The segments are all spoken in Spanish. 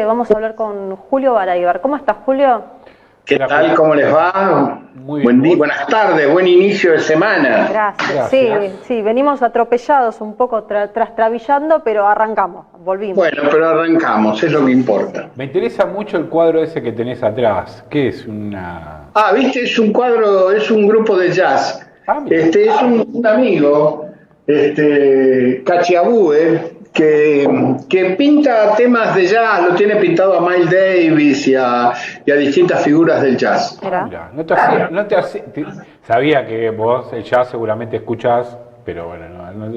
vamos a hablar con Julio Baraybar. ¿Cómo estás, Julio? ¿Qué tal? ¿Cómo les va? Muy Buen día, bien. buenas tardes, buen inicio de semana. Gracias. Gracias. Sí, venimos atropellados un poco, trastabillando, pero arrancamos, volvimos. Bueno, pero arrancamos, es lo que importa. Me interesa mucho el cuadro ese que tenés atrás. ¿Qué es? Una... Ah, viste, es un cuadro, es un grupo de jazz. Ah, mira. Es un amigo, Cachiabue, que pinta temas de jazz, lo tiene pintado a Miles Davis y a distintas figuras del jazz. Mirá. Mira, sabía que vos el jazz seguramente escuchás, pero bueno,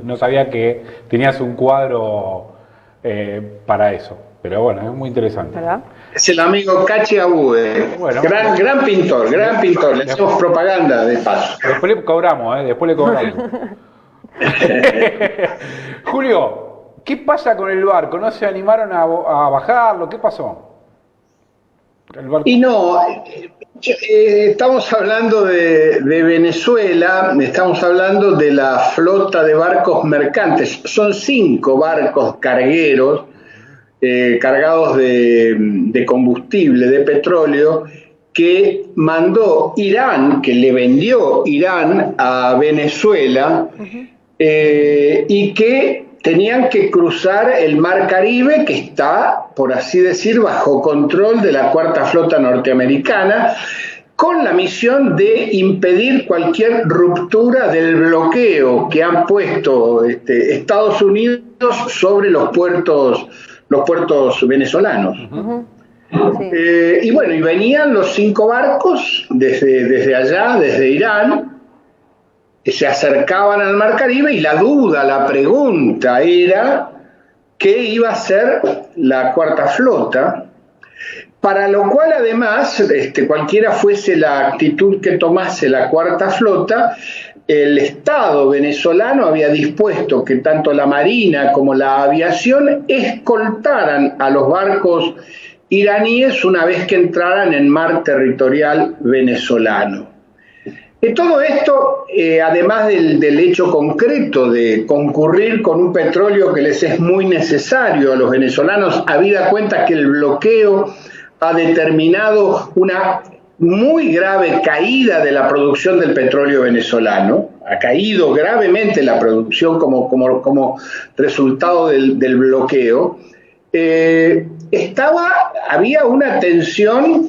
no sabía que tenías un cuadro para eso. Pero bueno, es muy interesante. ¿Verdad? Es el amigo Cachiabue, Bueno. gran pintor, le hacemos propaganda de paso. Después le cobramos, después le cobramos. Julio, ¿qué pasa con el barco? ¿No se animaron a bajarlo? ¿Qué pasó? El barco... Y no, estamos hablando de Venezuela, estamos hablando de la flota de barcos mercantes. Son 5 barcos cargueros cargados de combustible, de petróleo, que mandó Irán, que le vendió Irán a Venezuela, y que tenían que cruzar el Mar Caribe, que está, por así decir, bajo control de la Cuarta Flota Norteamericana, con la misión de impedir cualquier ruptura del bloqueo que han puesto Estados Unidos sobre los puertos venezolanos. Sí. Y bueno, y venían los 5 barcos desde allá, desde Irán, que se acercaban al Mar Caribe, y la pregunta era qué iba a hacer la Cuarta Flota, para lo cual además, cualquiera fuese la actitud que tomase la Cuarta Flota, el Estado venezolano había dispuesto que tanto la Marina como la aviación escoltaran a los barcos iraníes una vez que entraran en mar territorial venezolano. Todo esto, además del hecho concreto de concurrir con un petróleo que les es muy necesario a los venezolanos, habida cuenta que el bloqueo ha determinado una muy grave caída de la producción del petróleo venezolano, ha caído gravemente la producción como resultado del bloqueo, había una tensión,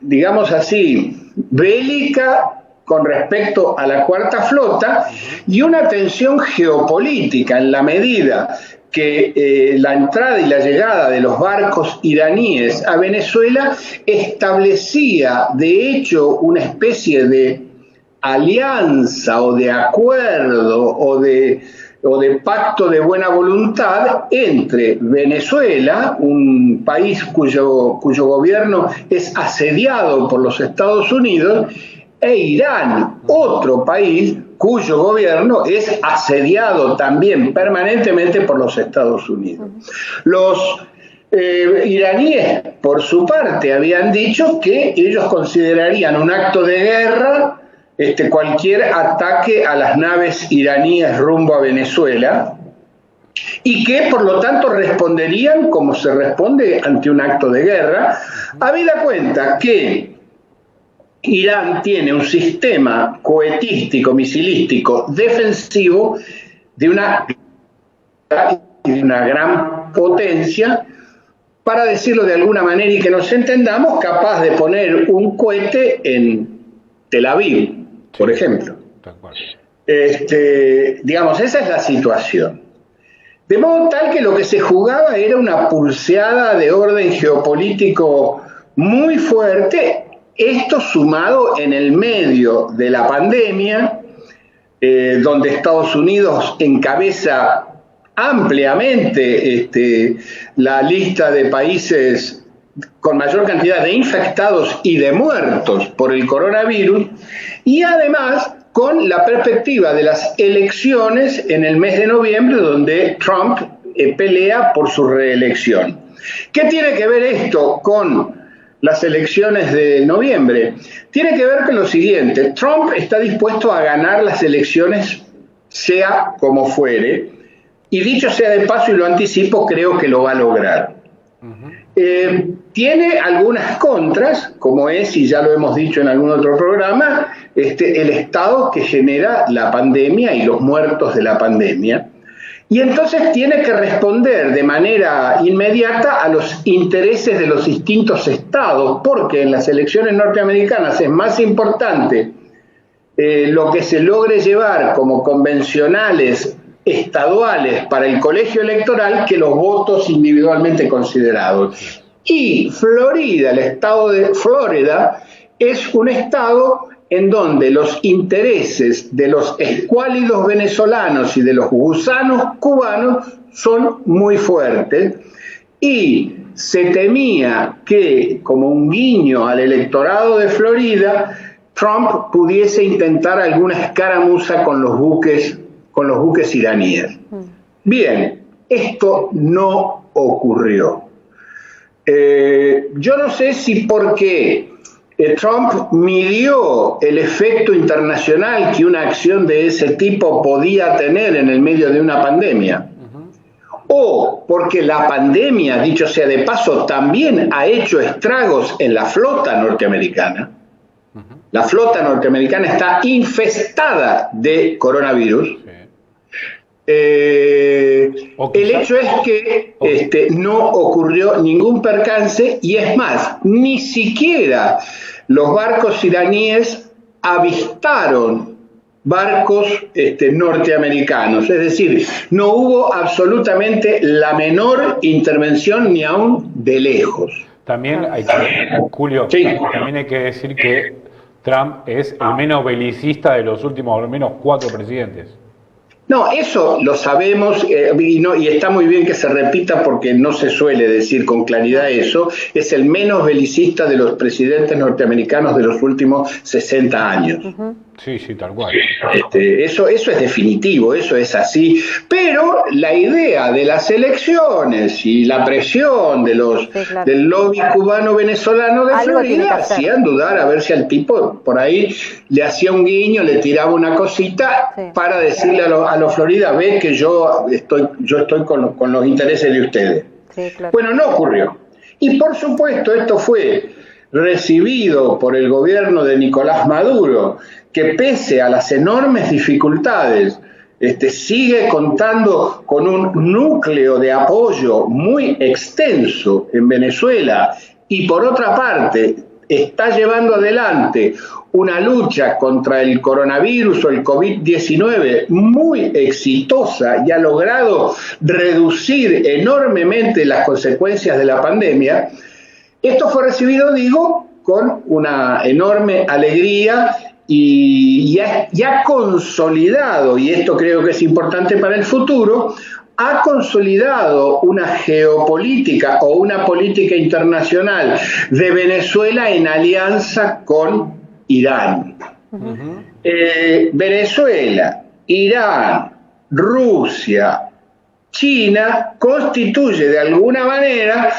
digamos así, bélica con respecto a la Cuarta Flota, y una tensión geopolítica en la medida que la entrada y la llegada de los barcos iraníes a Venezuela establecía de hecho una especie de alianza o de acuerdo o de pacto de buena voluntad entre Venezuela, un país cuyo gobierno es asediado por los Estados Unidos, e Irán, otro país cuyo gobierno es asediado también permanentemente por los Estados Unidos. Los iraníes, por su parte, habían dicho que ellos considerarían un acto de guerra cualquier ataque a las naves iraníes rumbo a Venezuela, y que por lo tanto responderían como se responde ante un acto de guerra, habida cuenta que Irán tiene un sistema cohetístico, misilístico, defensivo de una gran potencia, para decirlo de alguna manera y que nos entendamos, capaz de poner un cohete en Tel Aviv, por ejemplo. Digamos, esa es la situación. De modo tal que lo que se jugaba era una pulseada de orden geopolítico muy fuerte, esto sumado en el medio de la pandemia, donde Estados Unidos encabeza ampliamente la lista de países con mayor cantidad de infectados y de muertos por el coronavirus, y además con la perspectiva de las elecciones en el mes de noviembre, donde Trump pelea por su reelección. ¿Qué tiene que ver esto con las elecciones de noviembre? Tiene que ver con lo siguiente: Trump está dispuesto a ganar las elecciones sea como fuere, y dicho sea de paso, y lo anticipo, creo que lo va a lograr. Tiene algunas contras, como es, y ya lo hemos dicho en algún otro programa, el estado que genera la pandemia y los muertos de la pandemia. Y entonces tiene que responder de manera inmediata a los intereses de los distintos estados, porque en las elecciones norteamericanas es más importante lo que se logre llevar como convencionales estaduales para el colegio electoral que los votos individualmente considerados. Y Florida, el estado de Florida, es un estado en donde los intereses de los escuálidos venezolanos y de los gusanos cubanos son muy fuertes, y se temía que, como un guiño al electorado de Florida, Trump pudiese intentar alguna escaramuza con los buques iraníes. Bien, esto no ocurrió. Yo no sé si porque Trump midió el efecto internacional que una acción de ese tipo podía tener en el medio de una pandemia, o porque la pandemia, dicho sea de paso, también ha hecho estragos en la flota norteamericana. La flota norteamericana está infestada de coronavirus. El hecho es que no ocurrió ningún percance, y es más, ni siquiera los barcos iraníes avistaron barcos norteamericanos, es decir, no hubo absolutamente la menor intervención, ni aún de lejos. También hay que, Julio, sí, también hay que decir que Trump es el menos belicista de los últimos al menos 4 presidentes. No, eso lo sabemos, y está muy bien que se repita porque no se suele decir con claridad eso. Es el menos belicista de los presidentes norteamericanos de los últimos 60 años. Sí, tal cual. Eso es definitivo, eso es así. Pero la idea de las elecciones y la presión de del lobby cubano-venezolano de Florida hacían dudar a ver si al tipo por ahí le hacía un guiño, le tiraba una cosita para decirle a los Florida, ve que yo estoy con los intereses de ustedes. Sí, claro. Bueno, no ocurrió. Y por supuesto esto fue recibido por el gobierno de Nicolás Maduro, que pese a las enormes dificultades, sigue contando con un núcleo de apoyo muy extenso en Venezuela, y por otra parte está llevando adelante una lucha contra el coronavirus o el COVID-19 muy exitosa, y ha logrado reducir enormemente las consecuencias de la pandemia. Esto fue recibido, digo, con una enorme alegría, y ha consolidado, y esto creo que es importante para el futuro, ha consolidado una geopolítica o una política internacional de Venezuela en alianza con Irán. Venezuela, Irán, Rusia, China constituye de alguna manera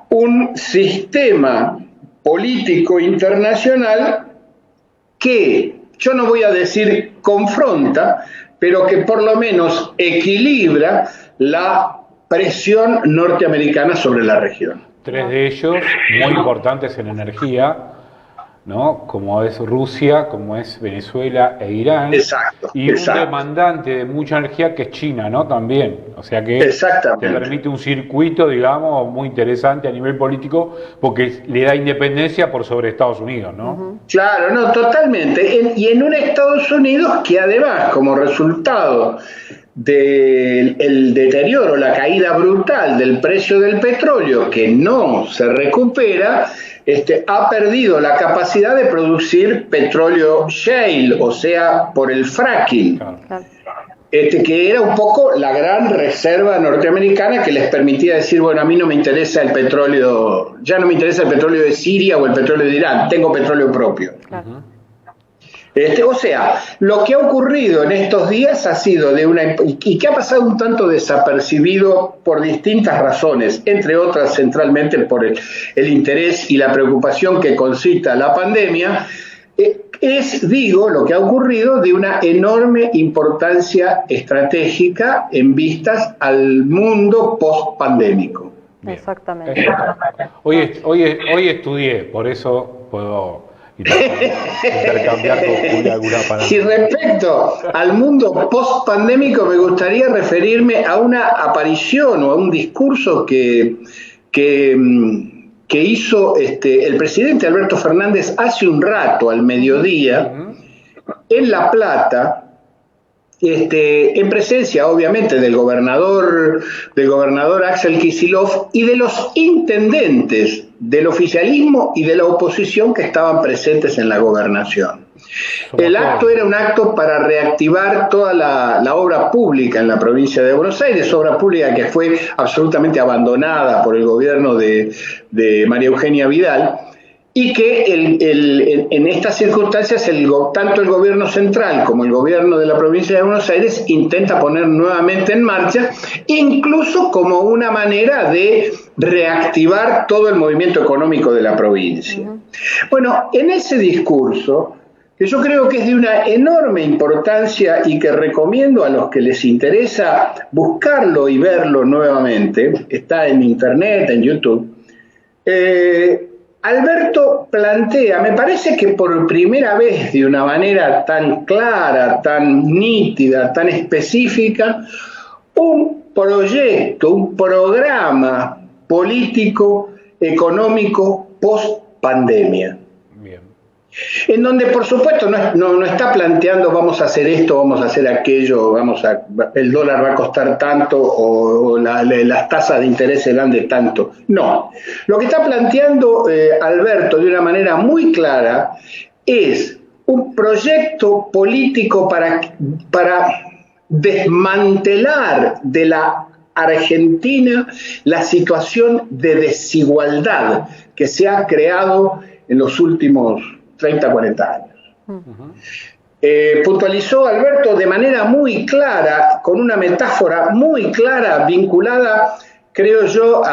un sistema político internacional que, yo no voy a decir confronta, pero que por lo menos equilibra la presión norteamericana sobre la región. 3 de ellos muy importantes en energía, ¿no? Como es Rusia, como es Venezuela e Irán. Exacto. Y un demandante de mucha energía que es China, ¿no? También. O sea que te permite un circuito, digamos, muy interesante a nivel político, porque le da independencia por sobre Estados Unidos, ¿no? Claro, no, totalmente. Y en un Estados Unidos que además, como resultado del deterioro, la caída brutal del precio del petróleo, que no se recupera, ha perdido la capacidad de producir petróleo shale, o sea, por el fracking, claro. Que era un poco la gran reserva norteamericana que les permitía decir, bueno, a mí no me interesa el petróleo, ya no me interesa el petróleo de Siria o el petróleo de Irán, tengo petróleo propio. Claro. O sea, lo que ha ocurrido en estos días ha sido y que ha pasado un tanto desapercibido por distintas razones, entre otras centralmente por el interés y la preocupación que concita la pandemia, lo que ha ocurrido de una enorme importancia estratégica en vistas al mundo post-pandémico. Bien. Exactamente. Hoy estudié, por eso puedo intercambiar con Julia alguna palabra. Y respecto al mundo post-pandémico, me gustaría referirme a una aparición o a un discurso que hizo el presidente Alberto Fernández hace un rato, al mediodía, en La Plata, en presencia obviamente del gobernador Axel Kicillof y de los intendentes del oficialismo y de la oposición que estaban presentes en la gobernación. El acto era un acto para reactivar toda la obra pública en la provincia de Buenos Aires, obra pública que fue absolutamente abandonada por el gobierno de María Eugenia Vidal, y que en estas circunstancias tanto el gobierno central como el gobierno de la provincia de Buenos Aires intenta poner nuevamente en marcha, incluso como una manera de reactivar todo el movimiento económico de la provincia. Bueno, en ese discurso, que yo creo que es de una enorme importancia y que recomiendo a los que les interesa buscarlo y verlo nuevamente, está en internet, en YouTube, Alberto plantea, me parece que por primera vez de una manera tan clara, tan nítida, tan específica, un proyecto, un programa político, económico, post-pandemia. En donde, por supuesto, no está planteando vamos a hacer esto, vamos a hacer aquello, el dólar va a costar tanto o las tasas de interés serán de tanto. No. Lo que está planteando Alberto de una manera muy clara es un proyecto político para desmantelar de la Argentina la situación de desigualdad que se ha creado en los últimos 30, 40 años. Puntualizó Alberto de manera muy clara, con una metáfora muy clara, vinculada, creo yo,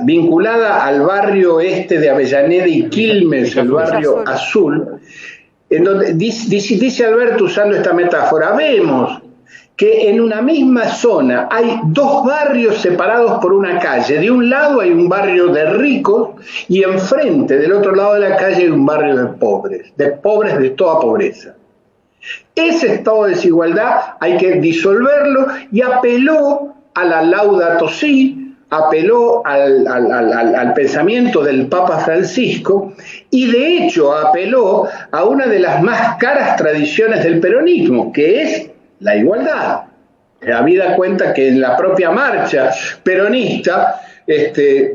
vinculada al barrio este de Avellaneda y Quilmes, el barrio Azul, en donde dice Alberto, usando esta metáfora, vemos que en una misma zona hay dos barrios separados por una calle. De un lado hay un barrio de ricos y enfrente, del otro lado de la calle, hay un barrio de pobres de toda pobreza. Ese estado de desigualdad hay que disolverlo y apeló a la Laudato Si, apeló al pensamiento del Papa Francisco y de hecho apeló a una de las más caras tradiciones del peronismo, que es la igualdad. Habida cuenta que en la propia marcha peronista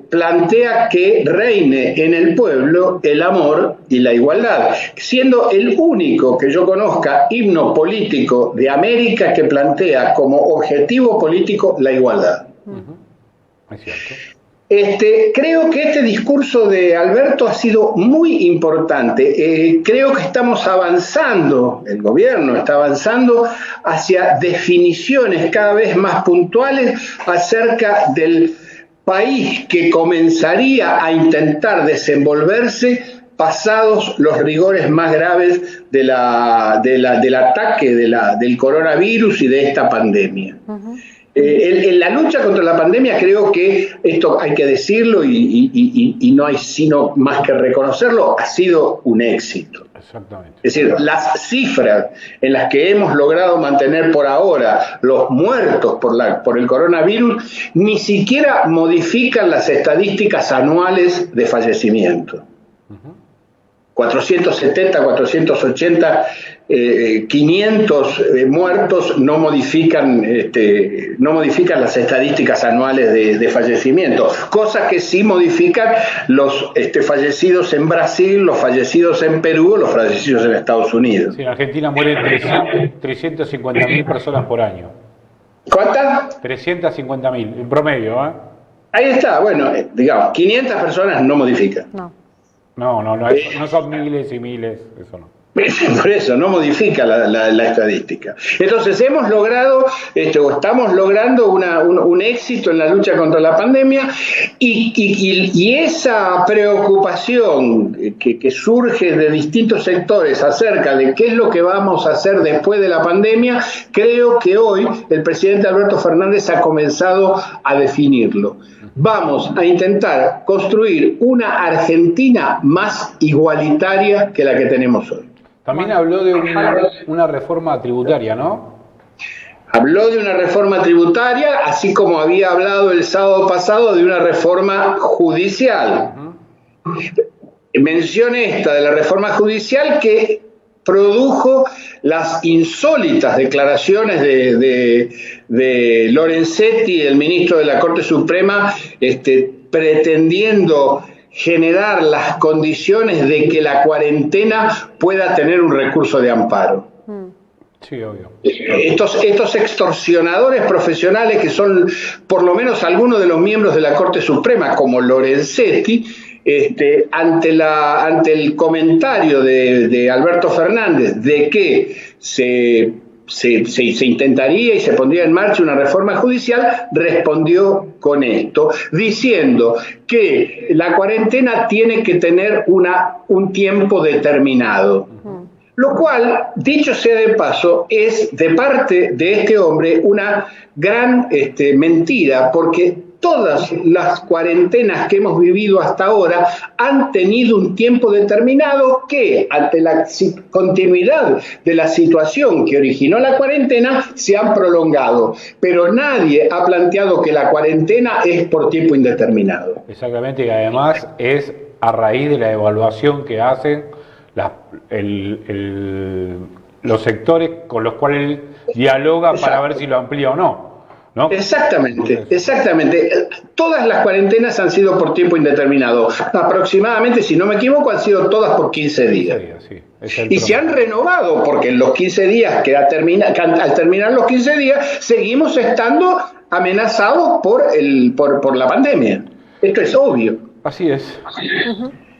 plantea que reine en el pueblo el amor y la igualdad, siendo el único que yo conozca himno político de América que plantea como objetivo político la igualdad. Es cierto. Creo que este discurso de Alberto ha sido muy importante. Creo que estamos avanzando, el gobierno está avanzando hacia definiciones cada vez más puntuales acerca del país que comenzaría a intentar desenvolverse pasados los rigores más graves del ataque del coronavirus y de esta pandemia. En la lucha contra la pandemia creo que, esto hay que decirlo y no hay sino más que reconocerlo, ha sido un éxito. Exactamente. Es decir, las cifras en las que hemos logrado mantener por ahora los muertos por el coronavirus ni siquiera modifican las estadísticas anuales de fallecimiento. 470, 480, 500 muertos no modifican las estadísticas anuales de fallecimiento, cosas que sí modifican los fallecidos en Brasil, los fallecidos en Perú, los fallecidos en Estados Unidos. Sí, en Argentina mueren 350.000 personas por año. ¿Cuántas? 350.000, en promedio, ¿eh? Ahí está, bueno, digamos, 500 personas no modifican. No son miles y miles, eso no. Por eso, no modifica la estadística. Entonces, hemos logrado, o estamos logrando un éxito en la lucha contra la pandemia y esa preocupación que surge de distintos sectores acerca de qué es lo que vamos a hacer después de la pandemia, creo que hoy el presidente Alberto Fernández ha comenzado a definirlo. Vamos a intentar construir una Argentina más igualitaria que la que tenemos hoy. También habló de una reforma tributaria, ¿no? Habló de una reforma tributaria, así como había hablado el sábado pasado de una reforma judicial. Mención esta de la reforma judicial que produjo las insólitas declaraciones de Lorenzetti, el ministro de la Corte Suprema, pretendiendo generar las condiciones de que la cuarentena pueda tener un recurso de amparo. Sí, obvio. Estos extorsionadores profesionales que son por lo menos algunos de los miembros de la Corte Suprema, como Lorenzetti, ante el comentario de Alberto Fernández de que se intentaría y se pondría en marcha una reforma judicial, respondió con esto, diciendo que la cuarentena tiene que tener un tiempo determinado. Lo cual, dicho sea de paso, es de parte de este hombre una gran mentira, porque todas las cuarentenas que hemos vivido hasta ahora han tenido un tiempo determinado que, ante la continuidad de la situación que originó la cuarentena, se han prolongado. Pero nadie ha planteado que la cuarentena es por tiempo indeterminado. Exactamente, y además es a raíz de la evaluación que hacen los sectores con los cuales él dialoga. Exacto. Para ver si lo amplía o no. ¿No? Exactamente. Todas las cuarentenas han sido por tiempo indeterminado. Aproximadamente, si no me equivoco, han sido todas por 15 días. Sí, y se han renovado, porque en los 15 días al terminar los 15 días, seguimos estando amenazados por la pandemia. Esto es obvio. Así es.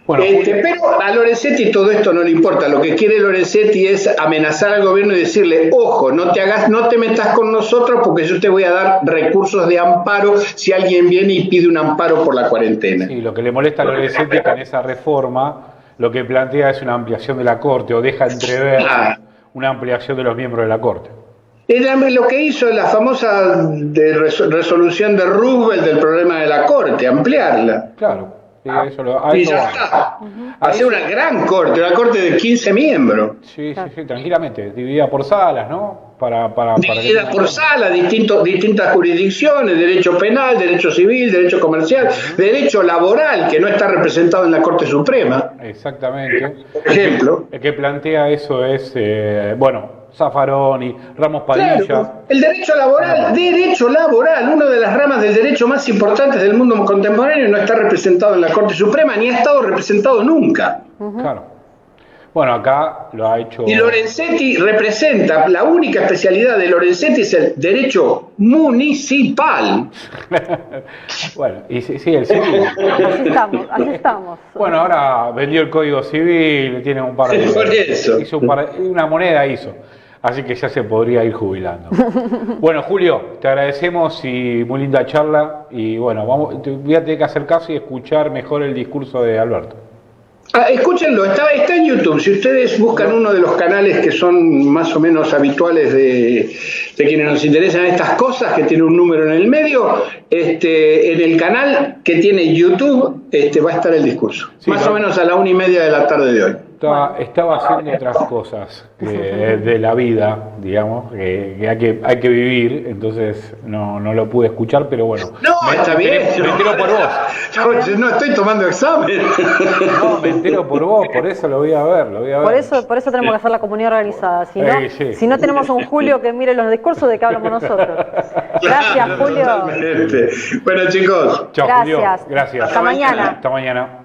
Bueno, pero a Lorenzetti todo esto no le importa. Lo que quiere Lorenzetti es amenazar al gobierno y decirle: ojo, no te metas con nosotros porque yo te voy a dar recursos de amparo si alguien viene y pide un amparo por la cuarentena. Sí, lo que le molesta a Lorenzetti es que en esa reforma lo que plantea es una ampliación de la Corte, o deja entrever una ampliación de los miembros de la Corte. Era lo que hizo la famosa resolución de Roosevelt del problema de la Corte, ampliarla. Claro. Sí, y ya está. Hacer una gran corte, una corte de 15 miembros. Sí, tranquilamente, dividida por salas, ¿no? Dividida por salas, distintas jurisdicciones, derecho penal, derecho civil, derecho comercial, derecho laboral, que no está representado en la Corte Suprema. Exactamente. Por ejemplo. El que plantea eso es, Zaffaroni, Ramos Padilla. Claro, el derecho laboral, una de las ramas del derecho más importantes del mundo contemporáneo, no está representado en la Corte Suprema, ni ha estado representado nunca. Claro. Bueno, acá lo ha hecho... Y Lorenzetti representa, la única especialidad de Lorenzetti es el derecho municipal. Bueno, y sí, el civil. Así estamos. Bueno, ahora vendió el Código Civil, tiene un par de... Por eso. Hizo una moneda hizo. Así que ya se podría ir jubilando. Bueno, Julio, te agradecemos y muy linda charla. Y bueno, voy a tener que hacer caso y escuchar mejor el discurso de Alberto. Escúchenlo, está en YouTube. Si ustedes buscan uno de los canales que son más o menos habituales de quienes nos interesan estas cosas, que tiene un número en el medio, en el canal que tiene YouTube va a estar el discurso. Sí, más o menos a la 1:30 de la tarde de hoy. Estaba haciendo otras cosas de la vida, digamos, que hay que vivir, entonces no lo pude escuchar, pero bueno. No, está bien. Me entero por vos. No estoy tomando examen. No, me entero por vos, por eso lo voy a ver. Por eso tenemos que hacer la comunidad organizada. Si no tenemos un Julio que mire los discursos, ¿de qué hablamos nosotros? Gracias, Julio. Totalmente. Bueno, chicos. Chao, Julio. Gracias. Hasta mañana. Hasta mañana.